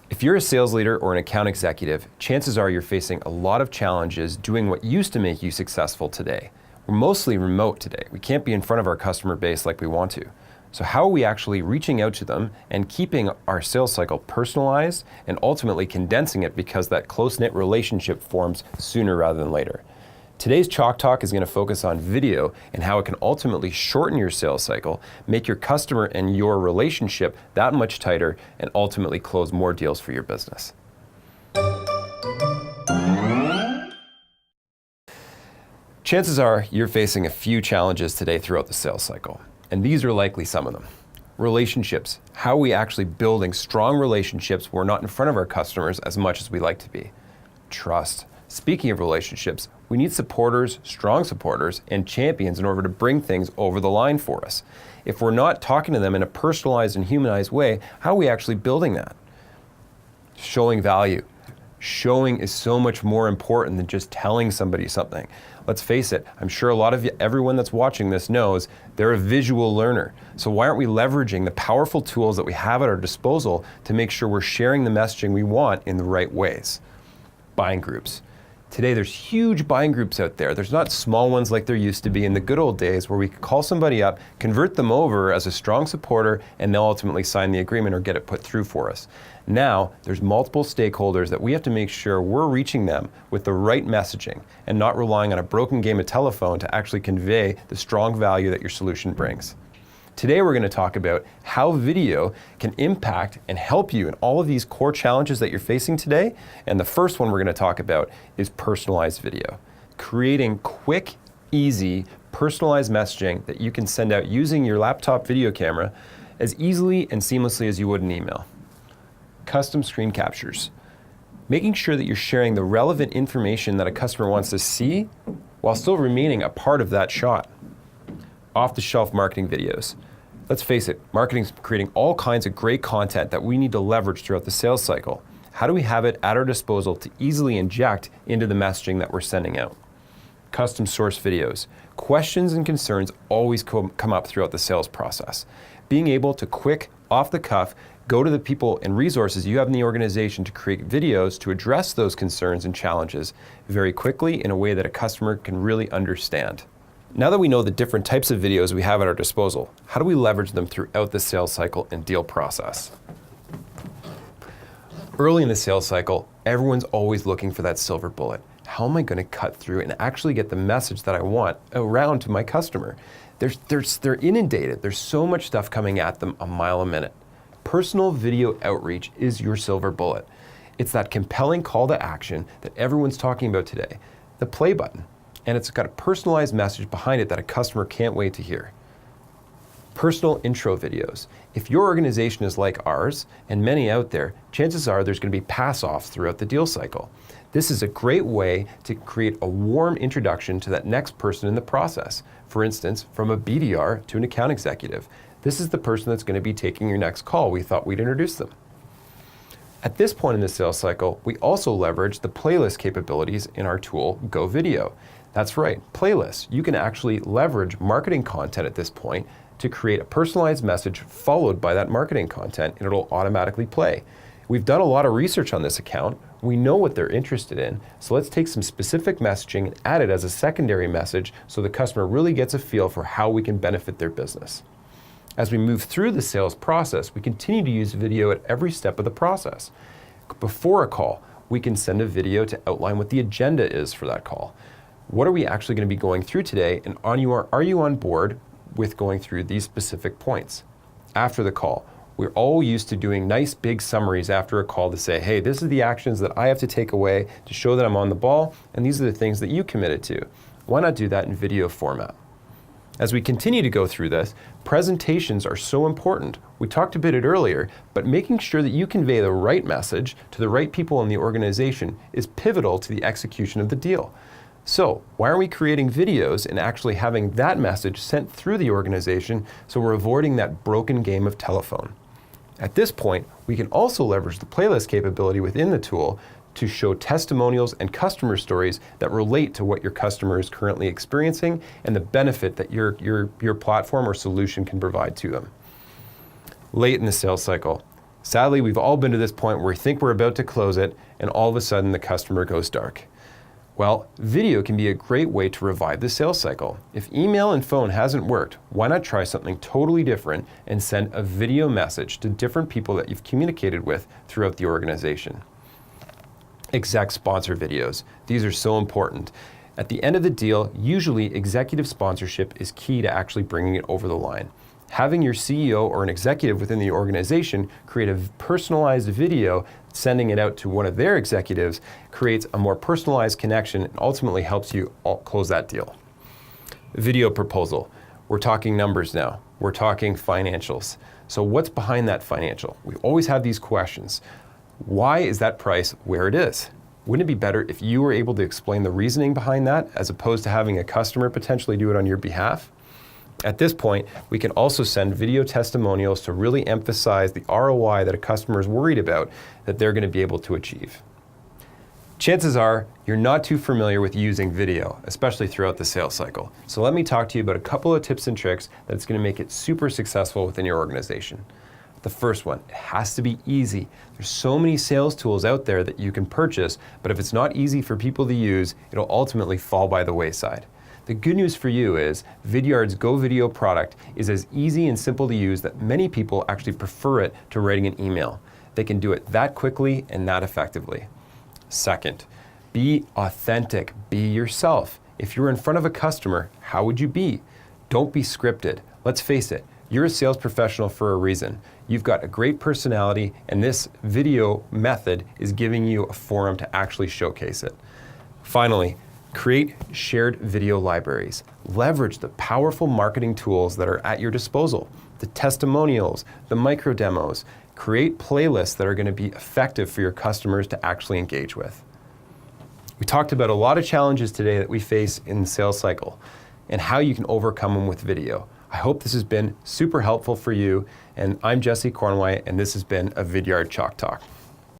If you're a sales leader or an account executive, chances are you're facing a lot of challenges doing what used to make you successful today. We're mostly remote today. We can't be in front of our customer base like we want to. So how are we actually reaching out to them and keeping our sales cycle personalized and ultimately condensing it because that close-knit relationship forms sooner rather than later? Today's Chalk Talk is going to focus on video and how it can ultimately shorten your sales cycle, make your customer and your relationship that much tighter, and ultimately close more deals for your business. Chances are you're facing a few challenges today throughout the sales cycle, and these are likely some of them. Relationships. How are we actually building strong relationships where we're not in front of our customers as much as we like to be? Trust. Speaking of relationships, we need supporters, strong supporters, and champions in order to bring things over the line for us. If we're not talking to them in a personalized and humanized way, how are we actually building that? Showing value. Showing is so much more important than just telling somebody something. Let's face it, I'm sure a lot of you, everyone that's watching this knows they're a visual learner. So why aren't we leveraging the powerful tools that we have at our disposal to make sure we're sharing the messaging we want in the right ways? Buying groups. Today there's huge buying groups out there. There's not small ones like there used to be in the good old days where we could call somebody up, convert them over as a strong supporter, and they'll ultimately sign the agreement or get it put through for us. Now, there's multiple stakeholders that we have to make sure we're reaching them with the right messaging and not relying on a broken game of telephone to actually convey the strong value that your solution brings. Today we're going to talk about how video can impact and help you in all of these core challenges that you're facing today. And the first one we're going to talk about is personalized video. Creating quick, easy, personalized messaging that you can send out using your laptop video camera as easily and seamlessly as you would an email. Custom screen captures. Making sure that you're sharing the relevant information that a customer wants to see while still remaining a part of that shot. Off-the-shelf marketing videos. Let's face it, marketing's creating all kinds of great content that we need to leverage throughout the sales cycle. How do we have it at our disposal to easily inject into the messaging that we're sending out? Custom source videos. Questions and concerns always come up throughout the sales process. Being able to quick, off the cuff, go to the people and resources you have in the organization to create videos to address those concerns and challenges very quickly in a way that a customer can really understand. Now that we know the different types of videos we have at our disposal, how do we leverage them throughout the sales cycle and deal process? Early in the sales cycle, everyone's always looking for that silver bullet. How am I going to cut through and actually get the message that I want around to my customer? They're inundated. There's so much stuff coming at them a mile a minute. Personal video outreach is your silver bullet. It's that compelling call to action that everyone's talking about today, the play button. And it's got a personalized message behind it that a customer can't wait to hear. Personal intro videos. If your organization is like ours, and many out there, chances are there's going to be pass-offs throughout the deal cycle. This is a great way to create a warm introduction to that next person in the process. For instance, from a BDR to an account executive. This is the person that's going to be taking your next call. We thought we'd introduce them. At this point in the sales cycle, we also leverage the playlist capabilities in our tool, Go Video. That's right, playlists. You can actually leverage marketing content at this point to create a personalized message followed by that marketing content, and it'll automatically play. We've done a lot of research on this account. We know what they're interested in, so let's take some specific messaging and add it as a secondary message so the customer really gets a feel for how we can benefit their business. As we move through the sales process, we continue to use video at every step of the process. Before a call, we can send a video to outline what the agenda is for that call. What are we actually going to be going through today, and are you on board with going through these specific points? After the call, we're all used to doing nice big summaries after a call to say, hey, this is the actions that I have to take away to show that I'm on the ball, and these are the things that you committed to. Why not do that in video format? As we continue to go through this, presentations are so important. We talked about it earlier, but making sure that you convey the right message to the right people in the organization is pivotal to the execution of the deal. So why aren't we creating videos and actually having that message sent through the organization so we're avoiding that broken game of telephone? At this point, we can also leverage the playlist capability within the tool to show testimonials and customer stories that relate to what your customer is currently experiencing and the benefit that your platform or solution can provide to them. Late in the sales cycle, Sadly, we've all been to this point where we think we're about to close it, and all of a sudden the customer goes dark. Well, video can be a great way to revive the sales cycle. If email and phone hasn't worked, why not try something totally different and send a video message to different people that you've communicated with throughout the organization? Exec sponsor videos. These are so important. At the end of the deal, usually executive sponsorship is key to actually bringing it over the line. Having your CEO or an executive within the organization create a personalized video, sending it out to one of their executives, creates a more personalized connection and ultimately helps you close that deal. Video proposal. We're talking numbers now. We're talking financials. So what's behind that financial? We always have these questions. Why is that price where it is? Wouldn't it be better if you were able to explain the reasoning behind that as opposed to having a customer potentially do it on your behalf? At this point, we can also send video testimonials to really emphasize the ROI that a customer is worried about that they're going to be able to achieve. Chances are you're not too familiar with using video, especially throughout the sales cycle. So let me talk to you about a couple of tips and tricks that's going to make it super successful within your organization. The first one, it has to be easy. There's so many sales tools out there that you can purchase, but if it's not easy for people to use, it'll ultimately fall by the wayside. The good news for you is Vidyard's Go Video product is as easy and simple to use that many people actually prefer it to writing an email. They can do it that quickly and that effectively. Second, be authentic, be yourself. If you're in front of a customer, how would you be? Don't be scripted. Let's face it, you're a sales professional for a reason. You've got a great personality, and this video method is giving you a forum to actually showcase it. Finally, create shared video libraries. Leverage the powerful marketing tools that are at your disposal. The testimonials, the micro demos. Create playlists that are going to be effective for your customers to actually engage with. We talked about a lot of challenges today that we face in the sales cycle and how you can overcome them with video. I hope this has been super helpful for you, and I'm Jesse Cornway, and this has been a Vidyard Chalk Talk.